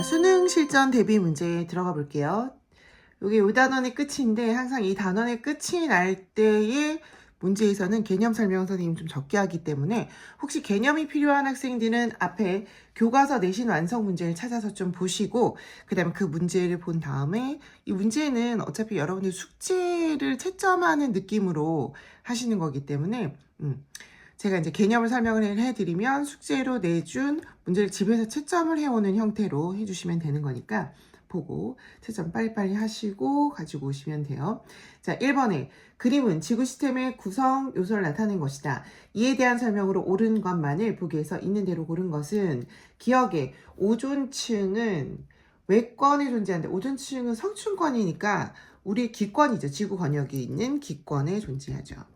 자, 수능 실전 대비 문제 들어가 볼게요. 여기 요 단원의 끝인데 항상 이 단원의 끝이 날 때의 문제에서는 개념 설명 선생님 좀 적게 하기 때문에 혹시 개념이 필요한 학생들은 앞에 교과서 내신 완성 문제를 찾아서 좀 보시고 그 다음에 그 문제를 본 다음에 이 문제는 어차피 여러분들 숙제를 채점하는 느낌으로 하시는 거기 때문에 제가 이제 개념을 설명을 해드리면 숙제로 내준 문제를 집에서 채점을 해오는 형태로 해주시면 되는 거니까 보고 채점 빨리빨리 하시고 가지고 오시면 돼요. 자, 1번에 그림은 지구 시스템의 구성 요소를 나타낸 것이다. 이에 대한 설명으로 옳은 것만을 보기에서 있는 대로 고른 것은 기억에 오존층은 외권에 존재하는데 오존층은 성층권이니까 우리 기권이죠. 지구 권역이 있는 기권에 존재하죠.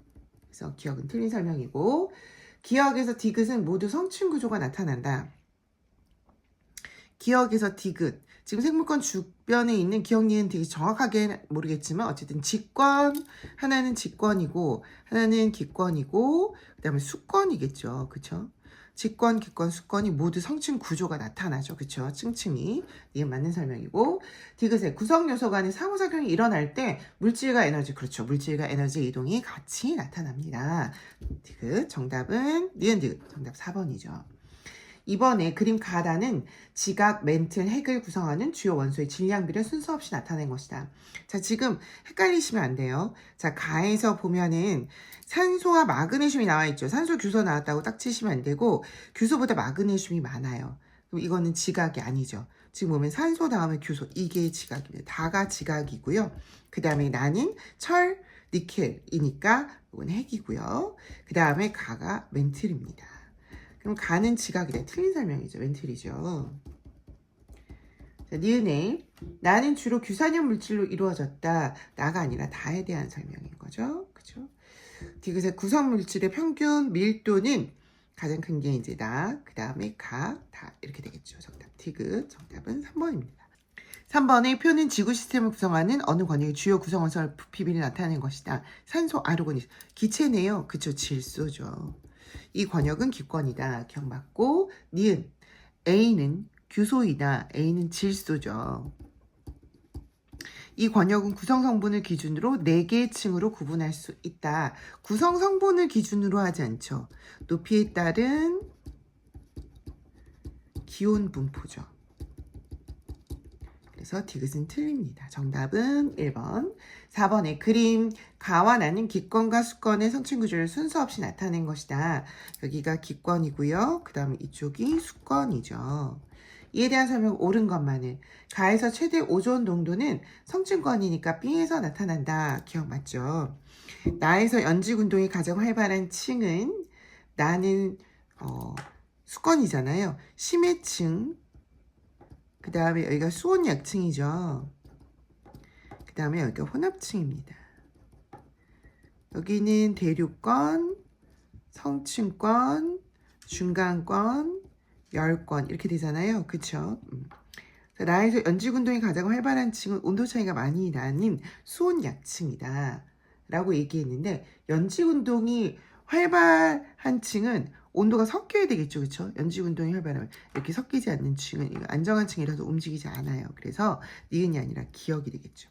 그래서 기억은 틀린 설명이고 기억에서 디귿은 모두 성층 구조가 나타난다. 기억에서 디귿 지금 생물권 주변에 있는 기억, 니은, 디귿 정확하게 모르겠지만 어쨌든 직권 하나는 직권이고 하나는 기권이고 그 다음에 수권이겠죠. 그쵸? 직권, 기권, 수권이 모두 성층 구조가 나타나죠. 그쵸? 층층이. 이게 맞는 설명이고 디귿의 구성 요소 간의 상호작용이 일어날 때 물질과 에너지, 그렇죠. 물질과 에너지 이동이 같이 나타납니다. 디귿 정답은 니은 디귿 정답 4번이죠. 이번에 그림 가다는 지각, 멘틀, 핵을 구성하는 주요 원소의 질량비를 순서 없이 나타낸 것이다. 자, 지금 헷갈리시면 안 돼요. 자, 가에서 보면은 산소와 마그네슘이 나와 있죠. 산소 규소 나왔다고 딱 치시면 안 되고 규소보다 마그네슘이 많아요. 그럼 이거는 지각이 아니죠. 지금 보면 산소 다음에 규소, 이게 지각입니다. 다가 지각이고요. 그 다음에 나는 철, 니켈이니까 이건 핵이고요. 그 다음에 가가 멘틀입니다. 그럼 가는 지각이다. 틀린 설명이죠. 멘틀이죠. 자, 니은에 나는 주로 규산염 물질로 이루어졌다. 나가 아니라 다에 대한 설명인 거죠. 그죠? 디귿의 구성 물질의 평균 밀도는 가장 큰 게 이제 나, 그 다음에 가, 다 이렇게 되겠죠. 정답 디귿. 정답은 3번입니다. 3번의 표는 지구 시스템을 구성하는 어느 권역의 주요 구성원소의 부피비를 나타내는 것이다. 산소, 아르곤, 기체네요. 그쵸? 질소죠. 이 권역은 기권이다. 기억 맞고 니은 A는 규소이다. A는 질소죠. 이 권역은 구성 성분을 기준으로 4개의 층으로 구분할 수 있다. 구성 성분을 기준으로 하지 않죠. 높이에 따른 기온 분포죠. 그래서 디귿은 틀립니다. 정답은 1번. 4번의 그림 가와 나는 기권과 수권의 성층 구조를 순서 없이 나타낸 것이다. 여기가 기권이고요. 그 다음에 이쪽이 수권이죠. 이에 대한 설명 옳은 것만을. 가에서 최대 오존 농도는 성층권이니까 B에서 나타난다. 기억 맞죠? 나에서 연직 운동이 가장 활발한 층은 나는 수권이잖아요. 심해층. 그 다음에 여기가 수온약층이죠. 그 다음에 여기가 혼합층입니다. 여기는 대륙권, 성층권, 중간권, 열권 이렇게 되잖아요. 그쵸? 나에서 연직운동이 가장 활발한 층은 온도 차이가 많이 나는 수온약층이다 라고 얘기했는데 연직운동이 활발한 층은 온도가 섞여야 되겠죠. 그쵸? 연직운동이 활발하면 이렇게 섞이지 않는 층은 안정한 층이라서 움직이지 않아요. 그래서 니은이 아니라 기억이 되겠죠.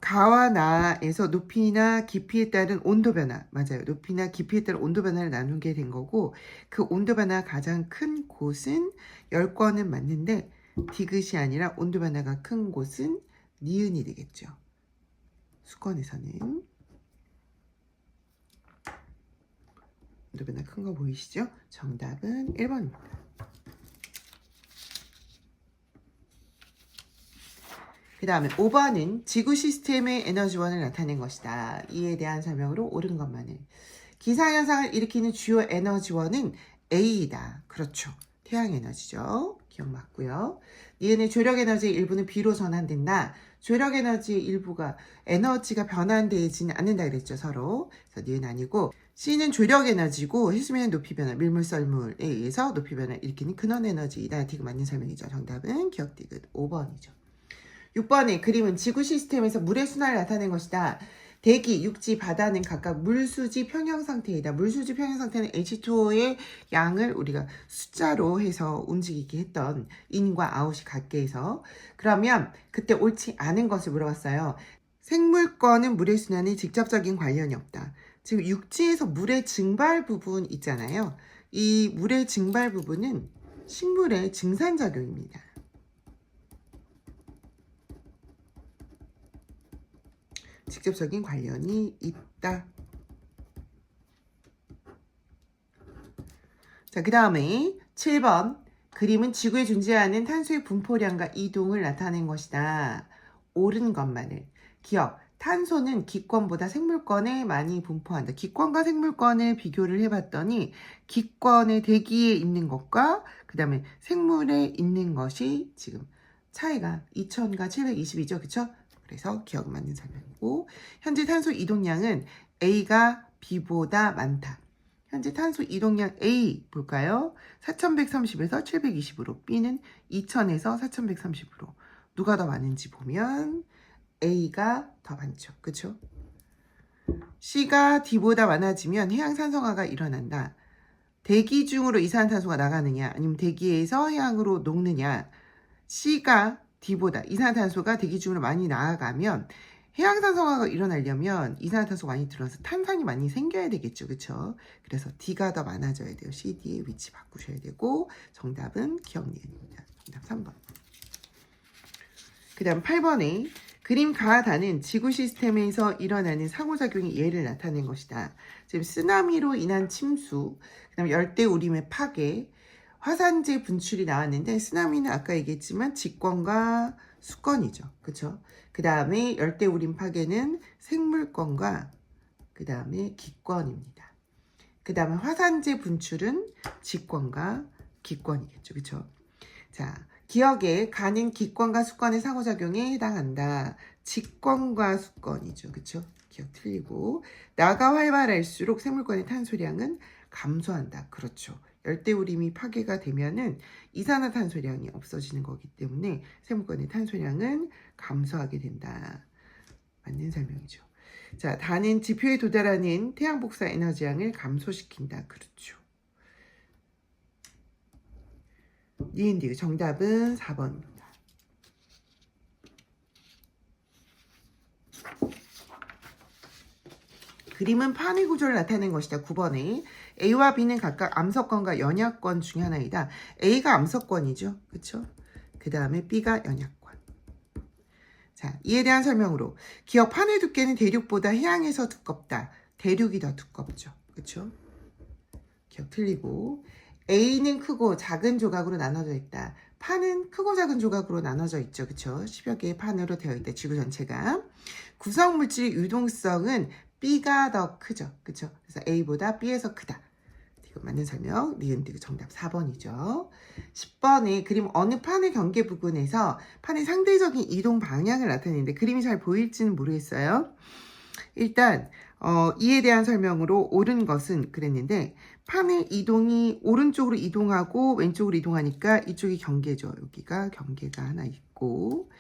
가와 나에서 높이나 깊이에 따른 온도 변화, 맞아요. 높이나 깊이에 따른 온도 변화를 나누게 된 거고 그 온도 변화가 가장 큰 곳은 열권은 맞는데 디귿이 아니라 온도 변화가 큰 곳은 니은이 되겠죠. 수권에서는 온도 변화 큰 거 보이시죠? 정답은 1번입니다. 그 다음에 5번은 지구 시스템의 에너지원을 나타낸 것이다. 이에 대한 설명으로 옳은 것만을. 기상현상을 일으키는 주요 에너지원은 A이다. 그렇죠. 태양에너지죠. 기억 맞고요. 니은의 조력에너지의 일부는 B로 전환된다. 조력에너지의 일부가 에너지가 변환되지는 않는다 그랬죠. 서로. 그래서 니은 아니고 C는 조력에너지고 해수면 높이 변화, 밀물썰물에 의해서 높이 변화를 일으키는 근원에너지이다. 디귿 맞는 설명이죠. 정답은 기억 디귿 5번이죠. 6번의 그림은 지구 시스템에서 물의 순환을 나타낸 것이다. 대기, 육지, 바다는 각각 물수지 평형 상태이다. 물수지 평형 상태는 H2O의 양을 우리가 숫자로 해서 움직이게 했던 인과 아웃이 같게 해서. 그러면 그때 옳지 않은 것을 물어봤어요. 생물권은 물의 순환에 직접적인 관련이 없다. 지금 육지에서 물의 증발 부분 있잖아요. 이 물의 증발 부분은 식물의 증산작용입니다. 직접적인 관련이 있다. 자, 그 다음에 7번. 그림은 지구에 존재하는 탄소의 분포량과 이동을 나타낸 것이다. 옳은 것만을. 기억. 탄소는 기권보다 생물권에 많이 분포한다. 기권과 생물권을 비교를 해봤더니 기권의 대기에 있는 것과 그 다음에 생물에 있는 것이 지금 차이가 2000과 720이죠. 그쵸? 그래서 기억 맞는 설명이고, 현재 탄소 이동량은 A가 B보다 많다. 현재 탄소 이동량 A 볼까요? 4130에서 720으로, B는 2000에서 4130으로. 누가 더 많은지 보면 A가 더 많죠. 그쵸? C가 D보다 많아지면 해양 산성화가 일어난다. 대기 중으로 이산화탄소가 나가느냐 아니면 대기에서 해양으로 녹느냐. C가 D보다 이산화탄소가 대기 중으로 많이 나아가면 해양 산성화가 일어나려면 이산화탄소 많이 들어서 탄산이 많이 생겨야 되겠죠. 그쵸? 그래서 D가 더 많아져야 돼요. C, D의 위치 바꾸셔야 되고 정답은 기억니은입니다. 정답 3번. 그 다음 8번에 그림 가하다는 지구 시스템에서 일어나는 상호작용의 예를 나타낸 것이다. 지금 쓰나미로 인한 침수, 그 다음에 열대우림의 파괴, 화산재 분출이 나왔는데 쓰나미는 아까 얘기했지만 직권과 수권이죠. 그쵸? 그 다음에 열대우림 파괴는 생물권과 그 다음에 기권입니다. 그 다음에 화산재 분출은 직권과 기권이겠죠. 그쵸? 자, 기억에 가는 기권과 수권의 상호작용에 해당한다. 직권과 수권이죠. 그쵸? 기억 틀리고. 나가 활발할수록 생물권의 탄소량은 감소한다. 그렇죠. 열대우림이 파괴가 되면은 이산화탄소량이 없어지는 거기 때문에 생물권의 탄소량은 감소하게 된다. 맞는 설명이죠. 자, 다는 지표에 도달하는 태양 복사 에너지량을 감소시킨다. 그렇죠. 니은디 정답은 4번입니다. 그림은 판의 구조를 나타낸 것이다. 9번에 A와 B는 각각 암석권과 연약권 중 하나이다. A가 암석권이죠. 그쵸? 그 다음에 B가 연약권. 자, 이에 대한 설명으로 기억 판의 두께는 대륙보다 해양에서 두껍다. 대륙이 더 두껍죠. 그쵸? 기억 틀리고. A는 크고 작은 조각으로 나눠져 있다. 판은 크고 작은 조각으로 나눠져 있죠. 그쵸? 10여 개의 판으로 되어 있다. 지구 전체가. 구성 물질의 유동성은 B가 더 크죠. 그쵸? 그래서 A보다 B에서 크다. 이거 맞는 설명. 니은디 정답 4번이죠. 10번에 그림 어느 판의 경계 부근에서 판의 상대적인 이동 방향을 나타내는데 그림이 잘 보일지는 모르겠어요. 일단 이에 대한 설명으로 옳은 것은 그랬는데 판의 이동이 오른쪽으로 이동하고 왼쪽으로 이동하니까 이쪽이 경계죠. 여기가 경계가 하나 있고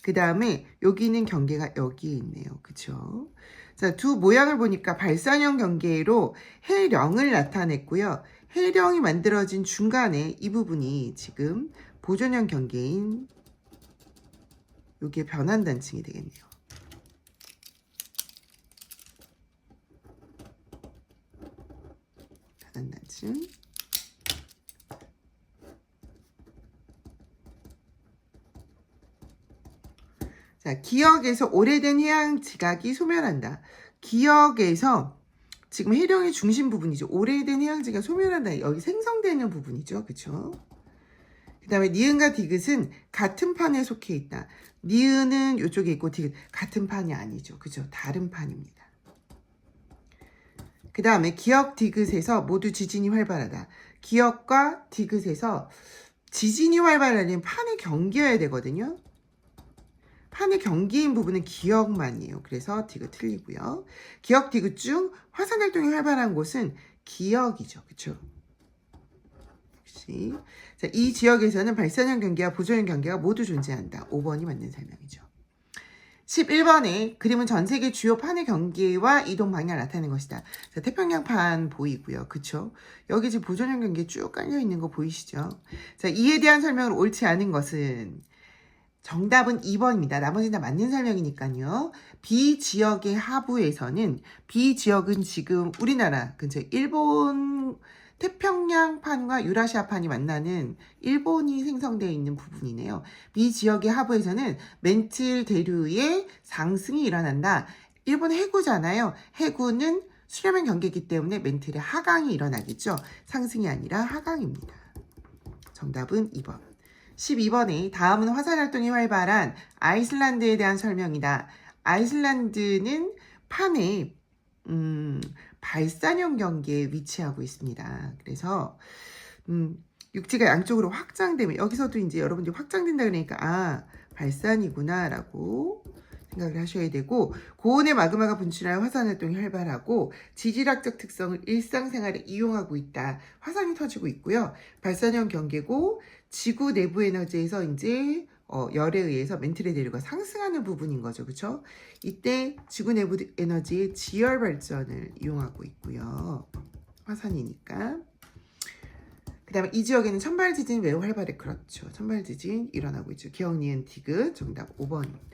그 다음에 여기는 경계가 여기에 있네요. 그쵸? 자, 두 모양을 보니까 발산형 경계로 해령을 나타냈고요. 해령이 만들어진 중간에 이 부분이 지금 보존형 경계인 여기에 변환단층이 되겠네요. 변환단층. 자, 기역에서 오래된 해양 지각이 소멸한다. 기역에서 지금 해령의 중심 부분이죠. 오래된 해양 지각 소멸한다. 여기 생성되는 부분이죠. 그쵸? 그 다음에 니은과 디귿은 같은 판에 속해 있다. 니은은 이쪽에 있고 디귿 같은 판이 아니죠. 그죠? 다른 판입니다. 그 다음에 기역 디귿에서 모두 지진이 활발하다. 기역과 디귿에서 지진이 활발하려면 판이 경계여야 되거든요. 판의 경계인 부분은 기역만이에요. 그래서 디귿 틀리고요. 기역 디귿 중 화산 활동이 활발한 곳은 기역이죠. 그쵸? 역시. 자, 이 지역에서는 발산형 경계와 보존형 경계가 모두 존재한다. 5번이 맞는 설명이죠. 11번에 그림은 전 세계 주요 판의 경계와 이동 방향을 나타내는 것이다. 자, 태평양판 보이고요. 그쵸? 여기 지금 보존형 경계 쭉 깔려 있는 거 보이시죠? 자, 이에 대한 설명을 옳지 않은 것은 정답은 2번입니다. 나머지는 다 맞는 설명이니까요. B지역의 하부에서는 B지역은 지금 우리나라 근처 일본 태평양판과 유라시아판이 만나는 일본이 생성되어 있는 부분이네요. B지역의 하부에서는 멘틀 대류의 상승이 일어난다. 일본 해구잖아요. 해구는 수렴형 경계이기 때문에 멘틀의 하강이 일어나겠죠. 상승이 아니라 하강입니다. 정답은 2번. 12번에 다음은 화산활동이 활발한 아이슬란드에 대한 설명이다. 아이슬란드는 판에 발산형 경계에 위치하고 있습니다. 그래서 육지가 양쪽으로 확장되면 여기서도 이제 여러분들이 확장된다 그러니까 발산이구나 라고 생각을 하셔야 되고, 고온의 마그마가 분출하여 화산활동이 활발하고 지질학적 특성을 일상생활에 이용하고 있다. 화산이 터지고 있고요. 발산형 경계고 지구 내부 에너지에서 이제 열에 의해서 멘틀의 대류가 상승하는 부분인 거죠. 그렇죠? 이때 지구 내부 에너지의 지열 발전을 이용하고 있고요. 화산이니까. 그 다음에 이 지역에는 천발 지진이 매우 활발해. 그렇죠. 천발 지진 일어나고 있죠. 기억, 니은, 디귿. 정답 5번입니다.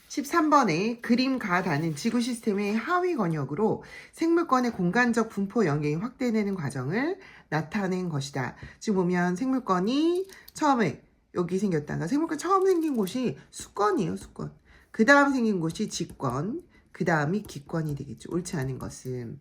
13번에 그림 가다는 지구 시스템의 하위 권역으로 생물권의 공간적 분포 영역이 확대되는 과정을 나타낸 것이다. 지금 보면 생물권이 처음에 여기 생겼다가 생물권 처음 생긴 곳이 수권이에요. 수권. 그 다음 생긴 곳이 직권. 그 다음이 기권이 되겠죠. 옳지 않은 것은.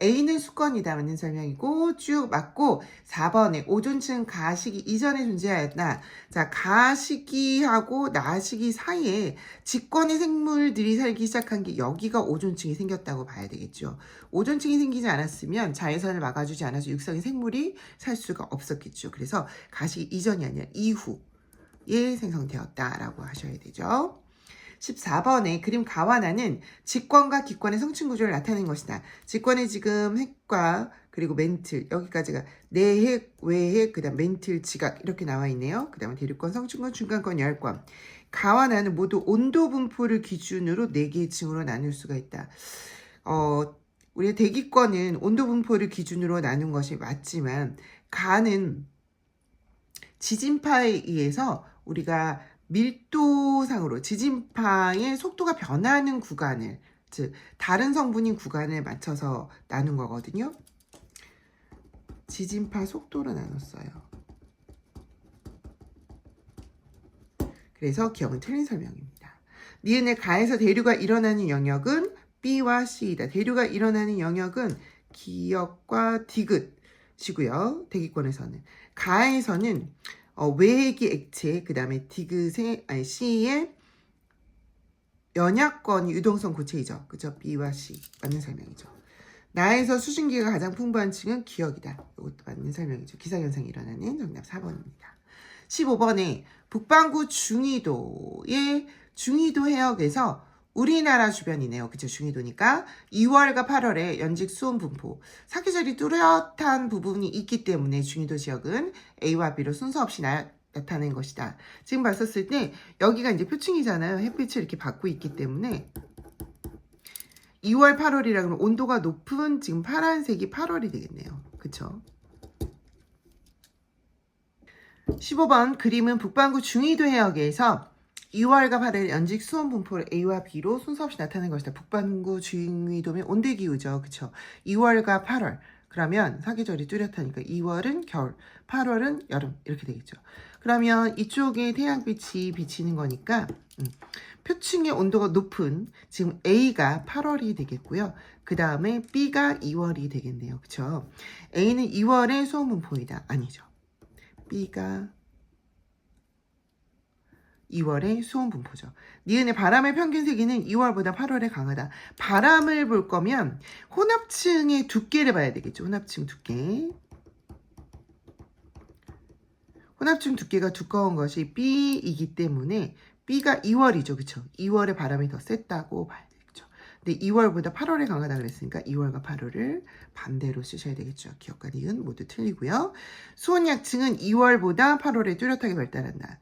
A는 수권이다. 맞는 설명이고 쭉 맞고 4번에 오존층 가시기 이전에 존재하였다. 자, 가시기하고 나시기 사이에 직권의 생물들이 살기 시작한 게 여기가 오존층이 생겼다고 봐야 되겠죠. 오존층이 생기지 않았으면 자외선을 막아주지 않아서 육상의 생물이 살 수가 없었겠죠. 그래서 가시기 이전이 아니라 이후에 생성되었다라고 하셔야 되죠. 14번에 그림 가와나는 직권과 기권의 성층 구조를 나타낸 것이다. 직권에 지금 핵과 그리고 멘틀 여기까지가 내핵, 외핵, 그 다음 멘틀, 지각 이렇게 나와 있네요. 그 다음에 대륙권, 성층권, 중간권, 열권. 가와나는 모두 온도 분포를 기준으로 4개의 층으로 나눌 수가 있다. 우리가 대기권은 온도 분포를 기준으로 나눈 것이 맞지만 가는 지진파에 의해서 우리가 밀도상으로 지진파의 속도가 변하는 구간을, 즉 다른 성분인 구간을 맞춰서 나눈 거거든요. 지진파 속도로 나눴어요. 그래서 기억은 틀린 설명입니다. 니은의 가에서 대류가 일어나는 영역은 B와 C이다. 대류가 일어나는 영역은 기역과 디귿이고요. 대기권에서는. 가에서는 외핵이 액체, 그 다음에 C의 연약권이 유동성 고체이죠. 그죠? B와 C. 맞는 설명이죠. 나에서 수증기가 가장 풍부한 층은 기역이다. 이것도 맞는 설명이죠. 기상현상이 일어나는 정답 4번입니다. 15번에 북반구 중위도의 중위도 해역에서 우리나라 주변이네요. 그쵸? 중위도니까 2월과 8월에 연직 수온 분포, 사계절이 뚜렷한 부분이 있기 때문에 중위도 지역은 A와 B로 순서 없이 나타낸 것이다. 지금 봤었을 때 여기가 이제 표층이잖아요. 햇빛을 이렇게 받고 있기 때문에 2월, 8월이라 그러면 온도가 높은 지금 파란색이 8월이 되겠네요. 그쵸? 15번 그림은 북반구 중위도 해역에서 2월과 8월 연직 수온 분포를 A와 B로 순서 없이 나타낸 것이다. 북반구 중위도면 온대기후죠. 그쵸? 2월과 8월. 그러면 사계절이 뚜렷하니까 2월은 겨울, 8월은 여름 이렇게 되겠죠. 그러면 이쪽에 태양빛이 비치는 거니까 표층의 온도가 높은 지금 A가 8월이 되겠고요. 그 다음에 B가 2월이 되겠네요. 그쵸? A는 2월의 수온 분포이다. 아니죠. B가 2월의 수온 분포죠. 니은의 바람의 평균 세기는 2월보다 8월에 강하다. 바람을 볼 거면 혼합층의 두께를 봐야 되겠죠. 혼합층 두께. 혼합층 두께가 두꺼운 것이 B이기 때문에 B가 2월이죠. 그쵸? 2월에 바람이 더 셌다고 봐야 되겠죠. 근데 2월보다 8월에 강하다 그랬으니까 2월과 8월을 반대로 쓰셔야 되겠죠. 기억과 니은 모두 틀리고요. 수온약층은 2월보다 8월에 뚜렷하게 발달한다.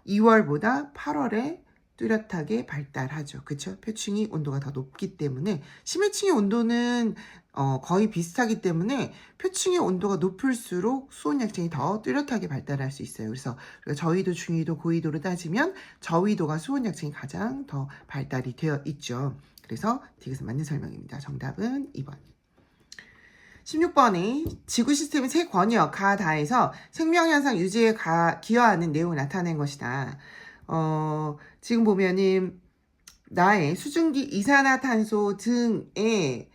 2월보다 8월에 뚜렷하게 발달하죠. 그쵸? 표층이 온도가 더 높기 때문에 심해층의 온도는 거의 비슷하기 때문에 표층의 온도가 높을수록 수온약층이 더 뚜렷하게 발달할 수 있어요. 그래서 저위도, 중위도, 고위도로 따지면 저위도가 수온약층이 가장 더 발달이 되어 있죠. 그래서 디귿은 맞는 설명입니다. 정답은 2번. 16번에 지구 시스템의 세 권역 가다에서 생명현상 유지에 기여하는 내용을 나타낸 것이다. 지금 보면은 나의 수증기 이산화탄소 등에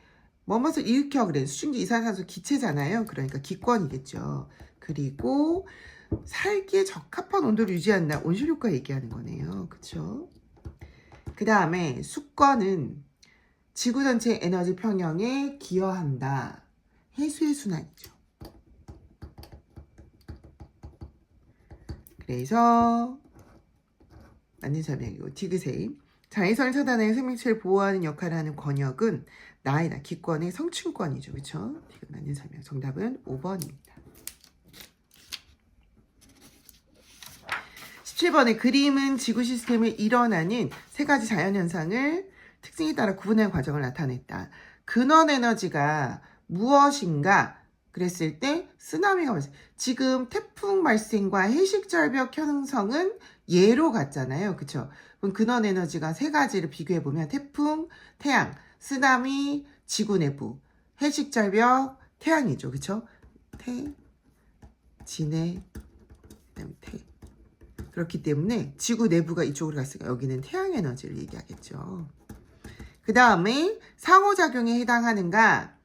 뭐뭐서 일으켜 그래. 수증기 이산화탄소 기체잖아요. 그러니까 기권이겠죠. 그리고 살기에 적합한 온도를 유지한다. 온실효과 얘기하는 거네요. 그쵸? 그 다음에 수권은 지구 전체 에너지 평형에 기여한다. 해수의 순환이죠. 그래서 맞는 설명이고 디귿의 자외선을 차단해 생명체를 보호하는 역할을 하는 권역은 나이다. 기권의 성층권이죠. 그렇죠? 디귿 맞는 설명. 정답은 5번입니다. 17번의 그림은 지구 시스템에 일어나는 세 가지 자연현상을 특징에 따라 구분하는 과정을 나타냈다. 근원 에너지가 무엇인가 그랬을 때 쓰나미가 발생. 지금 태풍 발생과 해식절벽 형성은 예로 갔잖아요. 그쵸? 그럼 근원 에너지가 세 가지를 비교해 보면 태풍, 태양, 쓰나미, 지구 내부, 해식절벽, 태양이죠. 그쵸? 진해, 그다음에 태. 그렇기 때문에 지구 내부가 이쪽으로 갔으니까 여기는 태양 에너지를 얘기하겠죠. 그 다음에 상호작용에 해당하는가?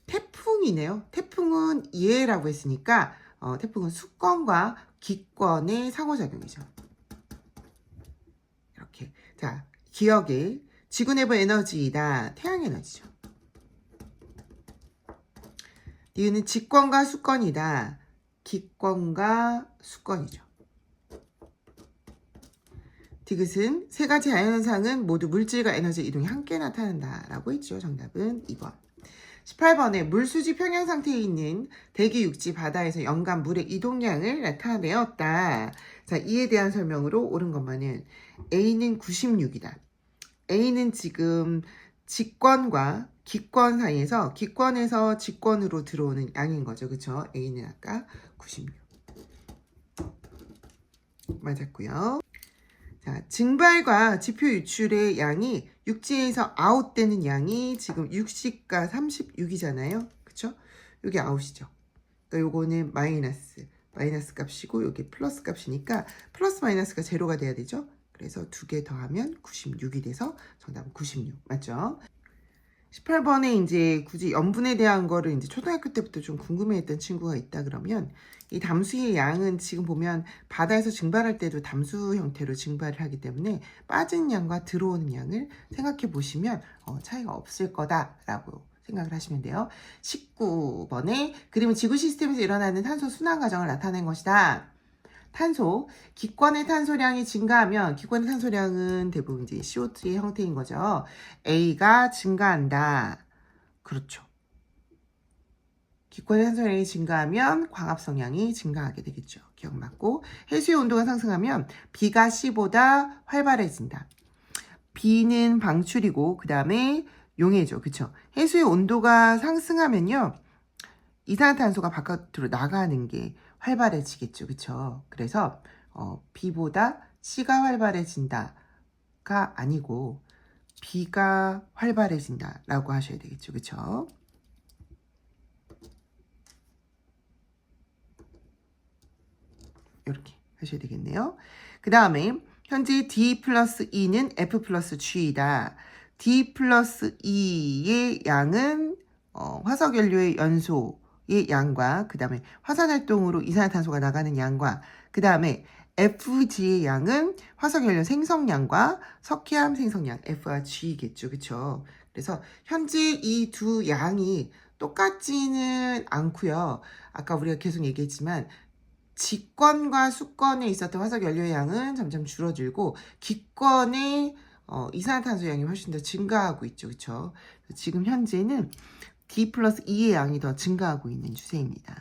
태풍이네요. 태풍은 예라고 했으니까 태풍은 수권과 기권의 상호작용이죠. 이렇게. 자, 기억에 지구 내부 에너지이다. 태양 에너지죠. 니은은 직권과 수권이다. 기권과 수권이죠. 디귿은 세 가지 자연현상은 모두 물질과 에너지 이동이 함께 나타난다 라고 했죠. 정답은 2번. 18번에 물수지 평형 상태에 있는 대기, 육지, 바다에서 연간 물의 이동량을 나타내었다. 자, 이에 대한 설명으로 옳은 것만은 A는 96이다. A는 지금 직권과 기권 사이에서 기권에서 직권으로 들어오는 양인 거죠. 그쵸? A는 아까 96. 맞았고요. 자, 증발과 지표 유출의 양이 육지에서 아웃되는 양이 지금 60과 36이잖아요. 그쵸? 요게 아웃이죠. 그러니까 요거는 마이너스 값이고 요게 플러스 값이니까 플러스 마이너스가 제로가 돼야 되죠. 그래서 두 개 더하면 96이 돼서 정답은 96 맞죠? 18번에 이제 굳이 염분에 대한 거를 이제 초등학교 때부터 좀 궁금해했던 친구가 있다 그러면 이 담수의 양은 지금 보면 바다에서 증발할 때도 담수 형태로 증발을 하기 때문에 빠진 양과 들어오는 양을 생각해 보시면 차이가 없을 거다라고 생각을 하시면 돼요. 19번에 그림은 지구 시스템에서 일어나는 탄소 순환 과정을 나타낸 것이다. 탄소, 기권의 탄소량이 증가하면 기권의 탄소량은 대부분 이제 CO2의 형태인 거죠. A가 증가한다. 그렇죠. 기권의 탄소량이 증가하면 광합성량이 증가하게 되겠죠. 기억 맞고 해수의 온도가 상승하면 B가 C보다 활발해진다. B는 방출이고 그 다음에 용해죠. 그쵸? 해수의 온도가 상승하면요. 이산화탄소가 바깥으로 나가는 게 활발해지겠죠. 그쵸? 그래서 B보다 C가 활발해진다가 아니고 B가 활발해진다 라고 하셔야 되겠죠. 그쵸? 이렇게 하셔야 되겠네요. 그 다음에 현재 D 플러스 E는 F 플러스 G이다. D 플러스 E의 양은 화석연료의 연소의 양과 그 다음에 화산활동으로 이산화탄소가 나가는 양과 그 다음에 FG의 양은 화석연료 생성량과 석회암 생성량 F와 G겠죠. 그쵸? 그래서 현재 이 두 양이 똑같지는 않고요. 아까 우리가 계속 얘기했지만 직권과 수권에 있었던 화석연료의 양은 점점 줄어들고 기권의 이산화탄소 양이 훨씬 더 증가하고 있죠. 그쵸? 지금 현재는 D 플러스 E의 양이 더 증가하고 있는 추세입니다.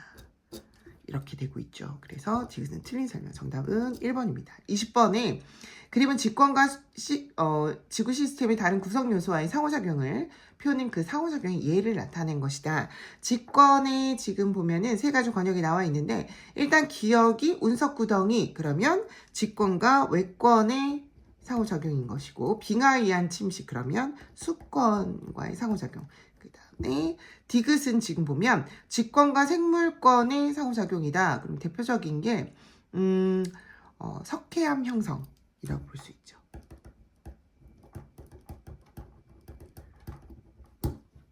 이렇게 되고 있죠. 그래서 지금 틀린 설명. 정답은 1번입니다. 20번에 그림은 직권과 지구 시스템의 다른 구성 요소와의 상호작용을 표현한 그 상호작용의 예를 나타낸 것이다. 직권에 지금 보면은 세 가지 권역이 나와 있는데 일단 기역이 운석구덩이 그러면 직권과 외권의 상호작용인 것이고 빙하에 의한 침식 그러면 수권과의 상호작용. 그 다음에 디귿은 지금 보면 직권과 생물권의 상호작용이다. 그럼 대표적인 게 석회암 형성이라고 볼 수 있죠.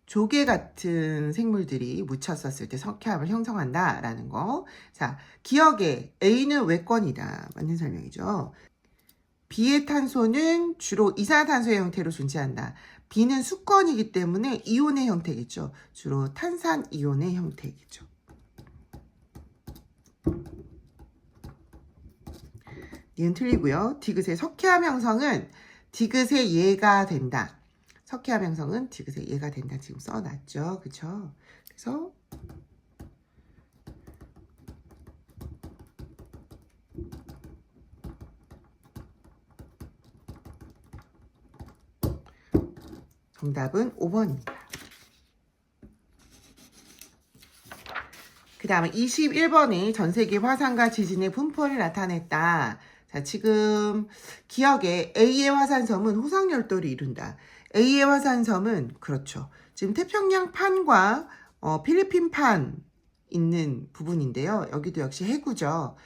조개 같은 생물들이 묻혔었을 때 석회암을 형성한다라는 거. 자, 기억에 A는 외권이다. 맞는 설명이죠. B의 탄소는 주로 이산화탄소의 형태로 존재한다. B는 수권이기 때문에 이온의 형태겠죠. 주로 탄산 이온의 형태겠죠. 이는 틀리고요. 디귿의 석회암 형성은 디귿의 예가 된다. 석회암 형성은 디귿의 예가 된다. 지금 써놨죠. 그쵸? 그래서 정답은 5번입니다. 그 다음에 21번에 전세계 화산과 지진의 분포를 나타냈다. 자, 지금 기억에 A의 화산섬은 호상열도를 이룬다. A의 화산섬은 그렇죠. 지금 태평양 판과 필리핀 판 있는 부분인데요. 여기도 역시 해구죠.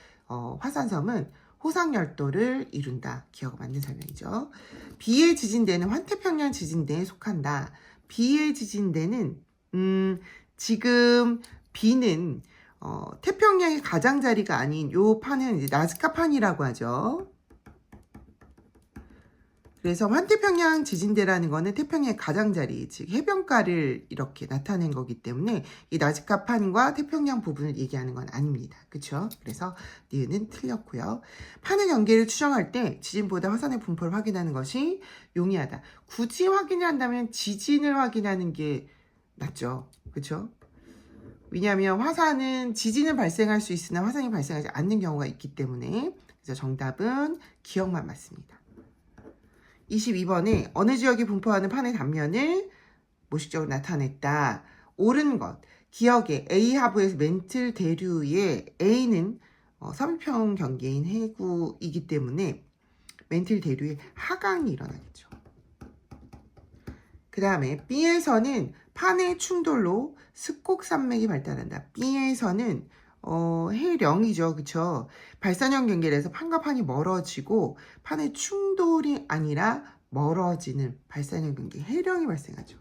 화산섬은 호상열도를 이룬다. 기억 맞는 설명이죠. B의 지진대는 환태평양 지진대에 속한다. B의 지진대는 지금 B는 태평양의 가장자리가 아닌 요 판은 이제 나스카 판이라고 하죠. 그래서 환태평양 지진대라는 거는 태평양의 가장자리, 즉 해변가를 이렇게 나타낸 거기 때문에 이 나스카 판과 태평양 부분을 얘기하는 건 아닙니다. 그렇죠? 그래서 니은은 틀렸고요. 판의 경계를 추정할 때 지진보다 화산의 분포를 확인하는 것이 용이하다. 굳이 확인을 한다면 지진을 확인하는 게 낫죠. 그렇죠? 왜냐하면 화산은 지진은 발생할 수 있으나 화산이 발생하지 않는 경우가 있기 때문에 그래서 정답은 기억만 맞습니다. 22번에 어느 지역이 분포하는 판의 단면을 모식적으로 나타냈다. 옳은 것. 기억에 A 하부에서 멘틀 대류에 A는 서북평 경계인 해구이기 때문에 멘틀 대류에 하강이 일어나겠죠. 그 다음에 B에서는 판의 충돌로 습곡산맥이 발달한다. B에서는 해령이죠. 그쵸? 발산형 경계에서 판과 판이 멀어지고 판의 충돌이 아니라 멀어지는 발산형 경계 해령이 발생하죠.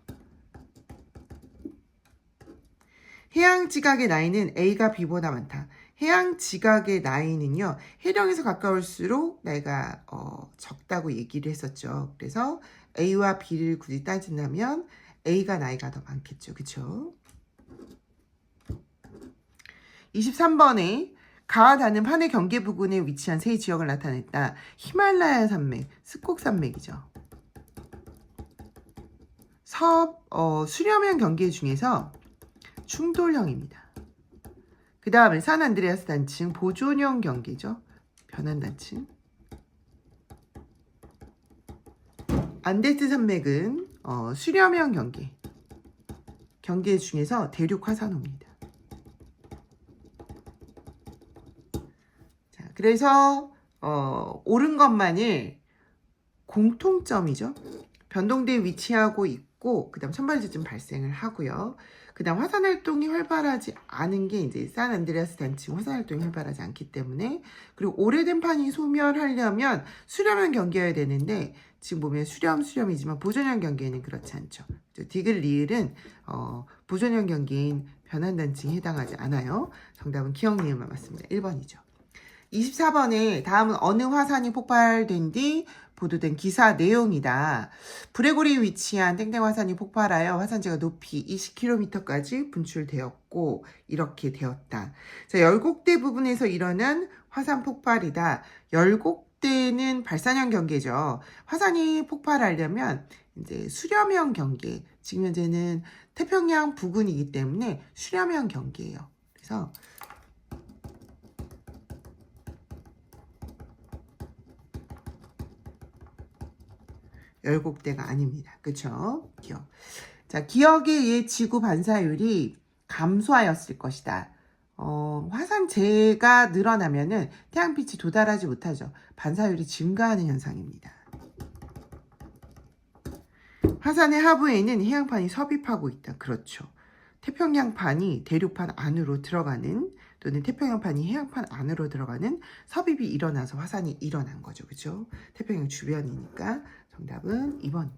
해양 지각의 나이는 A가 B보다 많다. 해양 지각의 나이는요. 해령에서 가까울수록 나이가 적다고 얘기를 했었죠. 그래서 A와 B를 굳이 따진다면 A가 나이가 더 많겠죠. 그쵸? 23번에 가와 닿는 판의 경계 부근에 위치한 세 지역을 나타냈다. 히말라야 산맥, 스콕 산맥이죠. 수렴형 경계 중에서 충돌형입니다. 그 다음에 산안드레아스 단층, 보존형 경계죠. 변환 단층. 안데스 산맥은 수렴형 경계 중에서 대륙 화산호입니다. 자, 그래서 옳은 것만을 공통점이죠. 변동대에 위치하고 있고 그다음 천발지진 발생을 하고요. 그다음 화산 활동이 활발하지 않은 게 이제 산안드레아스 단층 화산 활동이 활발하지 않기 때문에 그리고 오래된 판이 소멸하려면 수렴형 경계여야 되는데 지금 보면 수렴이지만 보존형 경계에는 그렇지 않죠. 디귿 리을은 보존형 경계인 변환 단층에 해당하지 않아요. 정답은 기억 니은만 맞습니다. 1번이죠. 24번에 다음은 어느 화산이 폭발된 뒤 보도된 기사 내용이다. 브레고리에 위치한 땡땡 화산이 폭발하여 화산재가 높이 20km까지 분출되었고 이렇게 되었다. 자, 열곡대 부분에서 일어난 화산 폭발이다. 열곡 이때는 발산형 경계죠. 화산이 폭발하려면 이제 수렴형 경계. 지금 현재는 태평양 부근이기 때문에 수렴형 경계예요. 그래서 열곡대가 아닙니다. 그쵸? 기억. 자, 기억에 의해 지구 반사율이 감소하였을 것이다. 화산재가 늘어나면은 태양빛이 도달하지 못하죠. 반사율이 증가하는 현상입니다. 화산의 하부에는 해양판이 섭입하고 있다. 그렇죠. 태평양판이 대륙판 안으로 들어가는 또는 태평양판이 해양판 안으로 들어가는 섭입이 일어나서 화산이 일어난 거죠. 그렇죠? 태평양 주변이니까 정답은 2번.